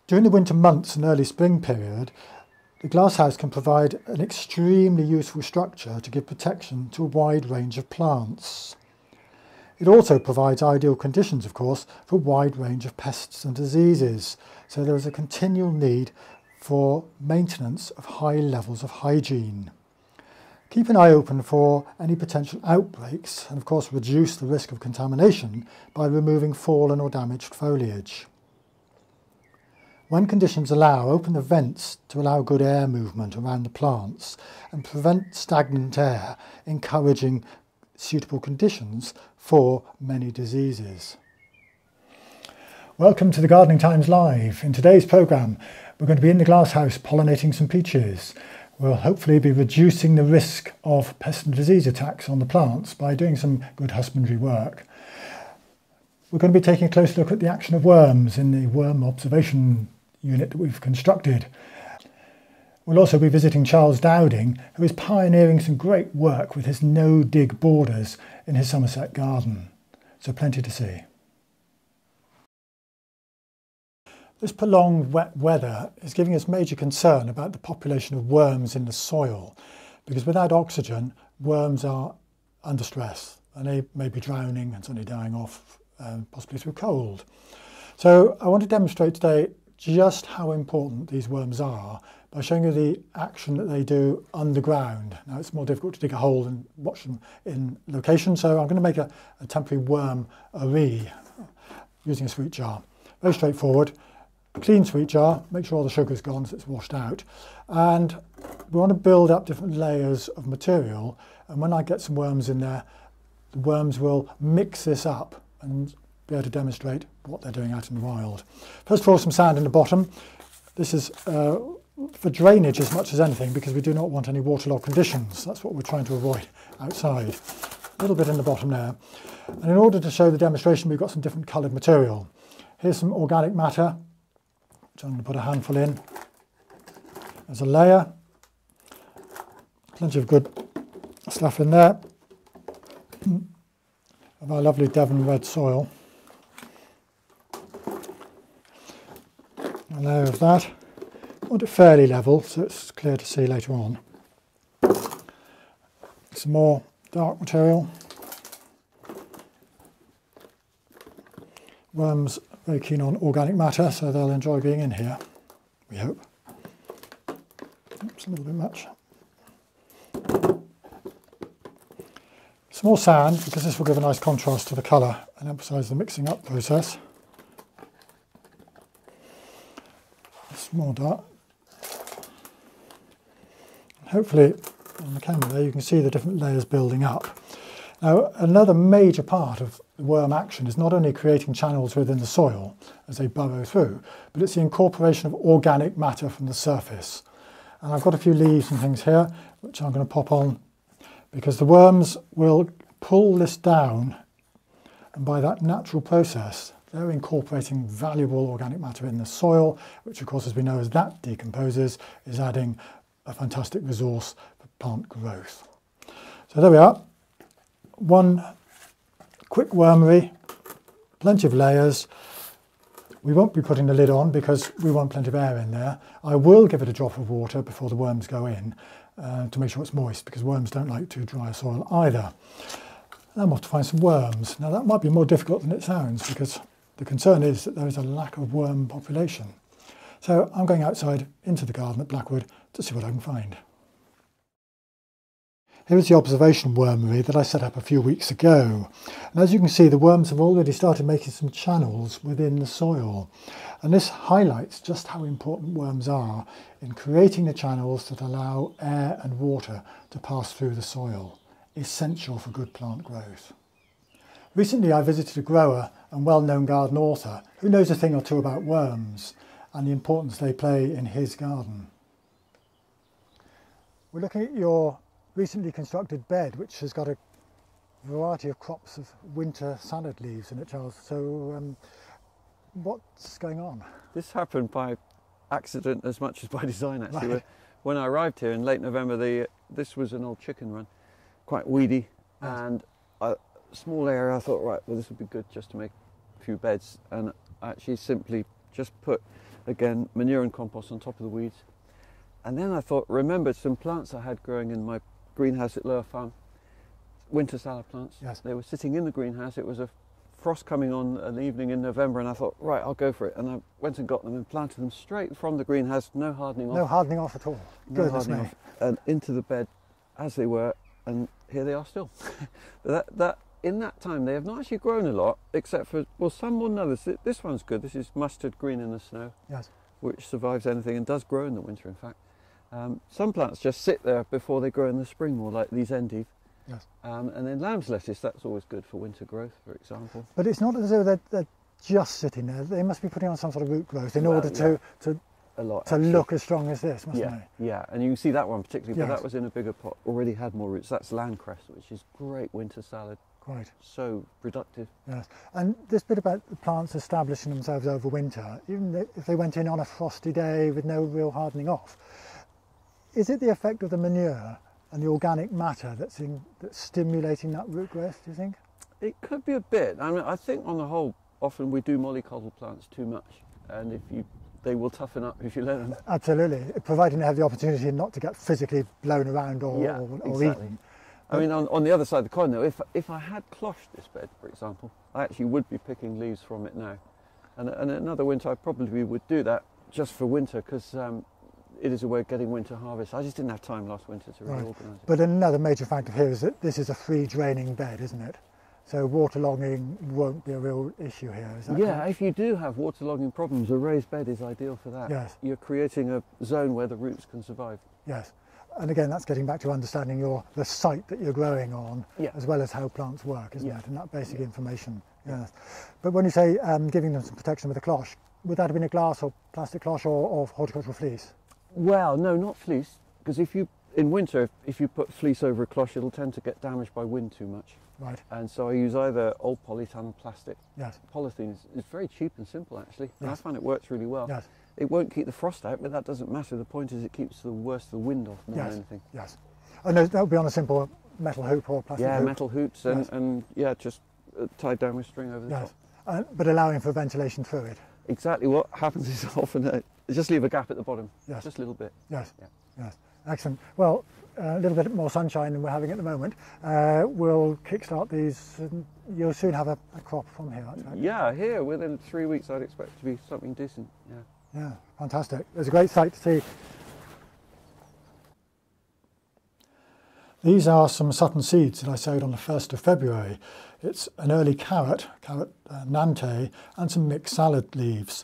During the winter months and early spring period, the glasshouse can provide an extremely useful structure to give protection to a wide range of plants. It also provides ideal conditions, of course, for a wide range of pests and diseases, so there is a continual need for maintenance of high levels of hygiene. Keep an eye open for any potential outbreaks and, of course, reduce the risk of contamination by removing fallen or damaged foliage. When conditions allow, open the vents to allow good air movement around the plants and prevent stagnant air, encouraging suitable conditions for many diseases. Welcome to the Gardening Times Live. In today's programme, we're going to be in the glasshouse pollinating some peaches. We'll hopefully be reducing the risk of pest and disease attacks on the plants by doing some good husbandry work. We're going to be taking a close look at the action of worms in the worm observation unit that we've constructed. We'll also be visiting Charles Dowding, who is pioneering some great work with his no-dig borders in his Somerset garden. So plenty to see. This prolonged wet weather is giving us major concern about the population of worms in the soil, because without oxygen, worms are under stress and they may be drowning and suddenly dying off, possibly through cold. So I want to demonstrate today just how important these worms are by showing you the action that they do underground. Now it's more difficult to dig a hole and watch them in location, so I'm going to make a temporary worm array using a sweet jar. Very straightforward. Clean sweet jar, make sure all the sugar's gone so it's washed out, and we want to build up different layers of material, and when I get some worms in there, the worms will mix this up and be able to demonstrate what they're doing out in the wild. First of all, some sand in the bottom. This is for drainage as much as anything, because we do not want any waterlogged conditions. That's what we're trying to avoid outside. A little bit in the bottom there. And in order to show the demonstration, we've got some different coloured material. Here's some organic matter, which I'm going to put a handful in. There's a layer. Plenty of good stuff in there of our lovely Devon red soil. A layer of that. I want it fairly level so it's clear to see later on. Some more dark material. Worms are very keen on organic matter, so they'll enjoy being in here, we hope. Oops, a little bit much. Some more sand, because this will give a nice contrast to the colour and emphasise the mixing up process. Some more dark. Hopefully on the camera there you can see the different layers building up. Now another major part of the worm action is not only creating channels within the soil as they burrow through, but it's the incorporation of organic matter from the surface. And I've got a few leaves and things here which I'm going to pop on, because the worms will pull this down, and by that natural process they're incorporating valuable organic matter in the soil, which of course, as we know, as that decomposes, is adding a fantastic resource for plant growth. So there we are. One quick wormery, plenty of layers. We won't be putting the lid on because we want plenty of air in there. I will give it a drop of water before the worms go in to make sure it's moist, because worms don't like too dry soil either. And I'm off to find some worms. Now that might be more difficult than it sounds, because the concern is that there is a lack of worm population. So I'm going outside into the garden at Blackwood to see what I can find. Here is the observation wormery that I set up a few weeks ago. And as you can see, the worms have already started making some channels within the soil. And this highlights just how important worms are in creating the channels that allow air and water to pass through the soil, essential for good plant growth. Recently I visited a grower and well-known garden author who knows a thing or two about worms and the importance they play in his garden. We're looking at your recently constructed bed, which has got a variety of crops of winter salad leaves in it, Charles. So what's going on? This happened by accident as much as by design, actually. Right. when I arrived here in late November, this was an old chicken run, quite weedy, and a small area. I thought, right, well, this would be good just to make a few beds, and I actually simply just put, again, manure and compost on top of the weeds. And then I thought, remembered some plants I had growing in my greenhouse at Lower Farm, winter salad plants. Yes. They were sitting in the greenhouse. It was a frost coming on an evening in November, and I thought, right, I'll go for it. And I went and got them and planted them straight from the greenhouse, no hardening off. No hardening off at all. Goodness me. And into the bed as they were, and here they are still. In that time, they have not actually grown a lot, except for, well, some more than others. This one's good. This is mustard green in the snow, yes, which survives anything and does grow in the winter, in fact. Some plants just sit there before they grow in the spring, more like these endive. yes. And then lamb's lettuce, that's always good for winter growth, for example. But it's not as though they're just sitting there. They must be putting on some sort of root growth in order to look as strong as this, mustn't they? Yeah, and you can see that one particularly, yes, but that was in a bigger pot, already had more roots. That's landcress, which is great winter salad. Quite. So productive. Yes, and this bit about the plants establishing themselves over winter, even if they went in on a frosty day with no real hardening off, is it the effect of the manure and the organic matter that's stimulating that root growth, do you think? It could be a bit. I mean, I think on the whole, often we do mollycoddle plants too much, and they will toughen up if you let them. Absolutely, providing they have the opportunity not to get physically blown around or exactly. eaten. I mean, on the other side of the coin, though, if I had closhed this bed, for example, I actually would be picking leaves from it now. And another winter, I probably would do that just for winter, because it is a way of getting winter harvest. I just didn't have time last winter to really organise it. But another major factor here is that this is a free draining bed, isn't it? So waterlogging won't be a real issue here, is that correct? If you do have waterlogging problems, a raised bed is ideal for that. Yes. You're creating a zone where the roots can survive. Yes. And again, that's getting back to understanding the site that you're growing on, as well as how plants work, isn't it? And that basic information. Yes. But when you say giving them some protection with a cloche, would that have been a glass or plastic cloche or horticultural fleece? Well, no, not fleece, because in winter, if you put fleece over a cloche, it'll tend to get damaged by wind too much. Right. And so I use either old polytunnel plastic. Yes. Polythene is very cheap and simple, actually. And I Yes. find it works really well. Yes. It won't keep the frost out, but that doesn't matter. The point is it keeps the worst of the wind off more than anything. Yes. And that would be on a simple metal hoop or plastic hoop? Yeah, metal hoops and just tied down with string over the top. But allowing for ventilation through it? Exactly. What happens is often just leave a gap at the bottom. Yes. Just a little bit. Yes. Yeah. Yes. Excellent. Well, a little bit more sunshine than we're having at the moment. We'll kickstart these. And you'll soon have a crop from here. That's right. Yeah, here within 3 weeks, I'd expect to be something decent. Yeah. Yeah, fantastic. It's a great sight to see. These are some Sutton seeds that I sowed on the 1st of February. It's an early carrot Nantes, and some mixed salad leaves.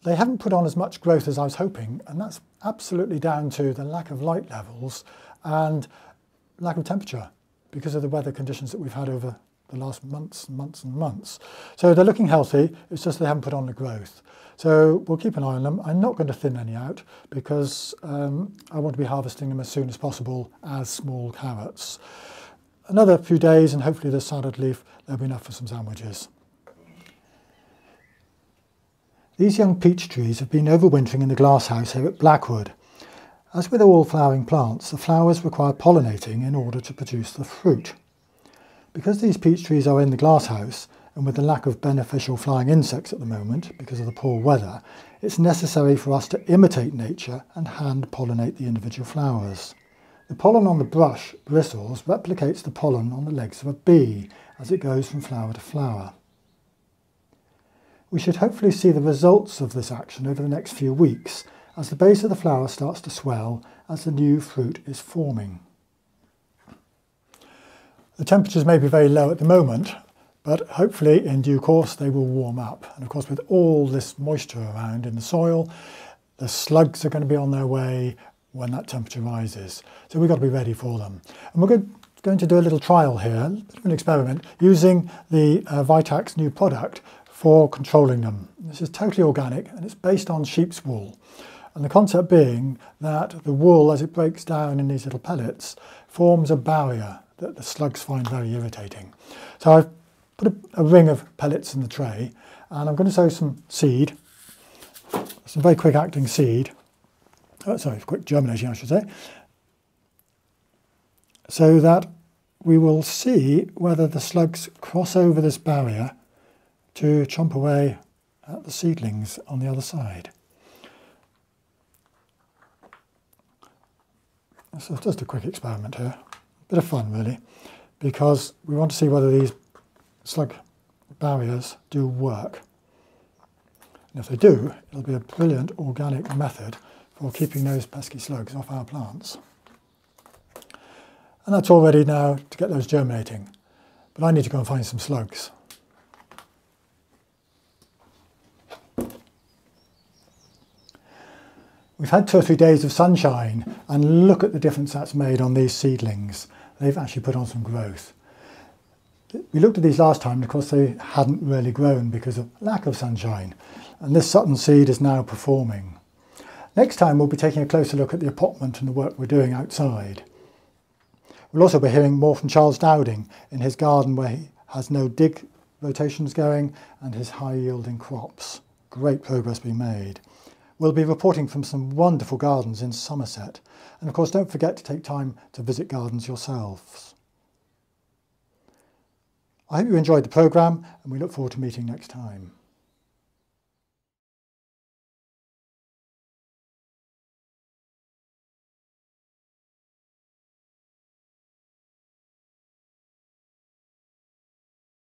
They haven't put on as much growth as I was hoping, and that's absolutely down to the lack of light levels and lack of temperature because of the weather conditions that we've had over the last months and months and months. So they're looking healthy, it's just they haven't put on the growth. So we'll keep an eye on them. I'm not going to thin any out because I want to be harvesting them as soon as possible as small carrots. Another few days and hopefully the salad leaf, there'll be enough for some sandwiches. These young peach trees have been overwintering in the glasshouse here at Blackwood. As with all flowering plants, the flowers require pollinating in order to produce the fruit. Because these peach trees are in the glasshouse, and with the lack of beneficial flying insects at the moment because of the poor weather, it's necessary for us to imitate nature and hand pollinate the individual flowers. The pollen on the brush bristles replicates the pollen on the legs of a bee as it goes from flower to flower. We should hopefully see the results of this action over the next few weeks as the base of the flower starts to swell as the new fruit is forming. The temperatures may be very low at the moment, but hopefully in due course they will warm up. And of course, with all this moisture around in the soil, the slugs are going to be on their way when that temperature rises. So we've got to be ready for them. And we're going to do a little trial here, a bit of an experiment, using the Vitax new product for controlling them. This is totally organic and it's based on sheep's wool. And the concept being that the wool, as it breaks down in these little pellets, forms a barrier that the slugs find very irritating. So I've put a ring of pellets in the tray and I'm going to sow some seed, some very quick acting seed, sorry, quick germinating I should say, so that we will see whether the slugs cross over this barrier to chomp away at the seedlings on the other side. So just a quick experiment here, bit of fun really, because we want to see whether these slug barriers do work. And if they do, it'll be a brilliant organic method for keeping those pesky slugs off our plants. And that's all ready now to get those germinating. But I need to go and find some slugs. We've had 2 or 3 days of sunshine, and look at the difference that's made on these seedlings. They've actually put on some growth. We looked at these last time, and of course they hadn't really grown because of lack of sunshine. And this Sutton seed is now performing. Next time we'll be taking a closer look at the appointment and the work we're doing outside. We'll also be hearing more from Charles Dowding in his garden where he has no dig rotations going and his high yielding crops. Great progress being made. We'll be reporting from some wonderful gardens in Somerset. And of course don't forget to take time to visit gardens yourselves. I hope you enjoyed the programme and we look forward to meeting next time.